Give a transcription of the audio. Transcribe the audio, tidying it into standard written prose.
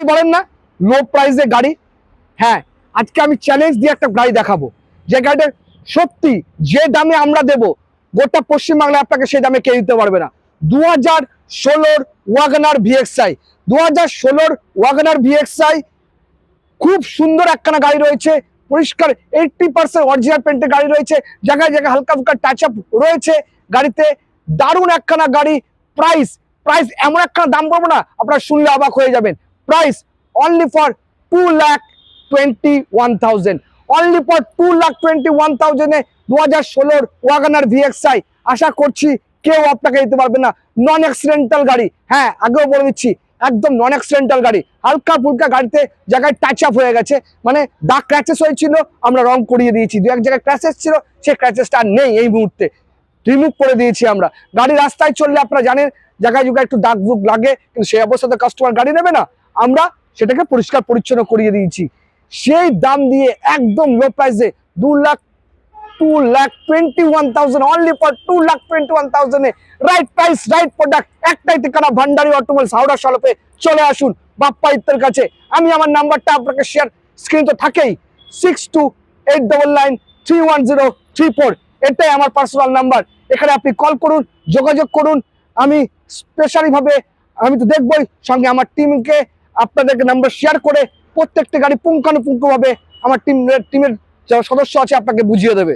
বলেন না লো প্রাইসে গাড়ি। হ্যাঁ, আজকে আমি চ্যালেঞ্জ দিয়ে একটা গাড়ি দেখাবো, যে গাড়িটা সত্যি যে দামে আমরা দেব গোটা পশ্চিমবাংলায় আপনাকে সেই দামে কেউ দিতে পারবে না। 2016 ওয়াগনার ভিএক্সআই, 2016 ওয়াগনার ভিএক্সআই খুব সুন্দর একখানা গাড়ি রয়েছে, পরিষ্কার 80% অরিজিনাল পেন্টের গাড়ি রয়েছে, জায়গায় জায়গায় হালকা ফুলকা টাচ আপ রয়েছে গাড়িতে। দারুণ একখানা গাড়ি। প্রাইস প্রাইস এমন একখানা দাম বলবো না, আপনারা শুনলে অবাক হয়ে যাবেন। Price only for 2,21,000, only for 2,21,000 এ 2016 ওয়াগনার ভিএক্সআই। আশা করছি কেউ আপনাকে দিতে পারবে না। নন অ্যাক্সিডেন্টাল গাড়ি, হ্যাঁ আগেও বলে দিচ্ছি, একদম নন অ্যাক্সিডেন্টাল গাড়ি। হালকা ফুলকা গাড়িতে জায়গায় টাচ আপ হয়ে গেছে, মানে দাগ ক্র্যাচেস হয়েছিল, আমরা রং করিয়ে দিয়েছি। দু এক জায়গায় ক্র্যাচেস ছিল, সেই ক্র্যাচেসটা আর নেই, এই মুহূর্তে রিমুভ করে দিয়েছি আমরা। গাড়ি রাস্তায় চললে আপনারা জানেন জায়গায় জায়গায় একটু দাগ দুগ লাগে, কিন্তু সেই অবস্থাতে কাস্টমার গাড়ি নেবে না, আমরা সেটাকে পরিষ্কার পরিচ্ছন্ন করিয়ে দিয়েছি। সেই দাম দিয়ে একদম লো প্রাইসে 2,21,000, only for 2,21,000 A right price, right product. একটাই ঠিকানা, ভান্ডারি অটোমোবাইলস, হাওড়া সলপে চলে আসুন বাপ্পা ইত্তের কাছে। আমি আমার নাম্বারটা আপনাকে শেয়ার, স্ক্রিন তো থাকেই, 6289931034, এটাই আমার পার্সোনাল নাম্বার। এখানে আপনি কল করুন, যোগাযোগ করুন। আমি স্পেশালি ভাবে আমি তো দেখবই, সঙ্গে আমার টিমকে আপনাদেরকে নাম্বার শেয়ার করে প্রত্যেকটা গাড়ি পুঙ্খানুপুঙ্খভাবে আমার টিমের যারা সদস্য আছে আপনাকে বুঝিয়ে দেবে।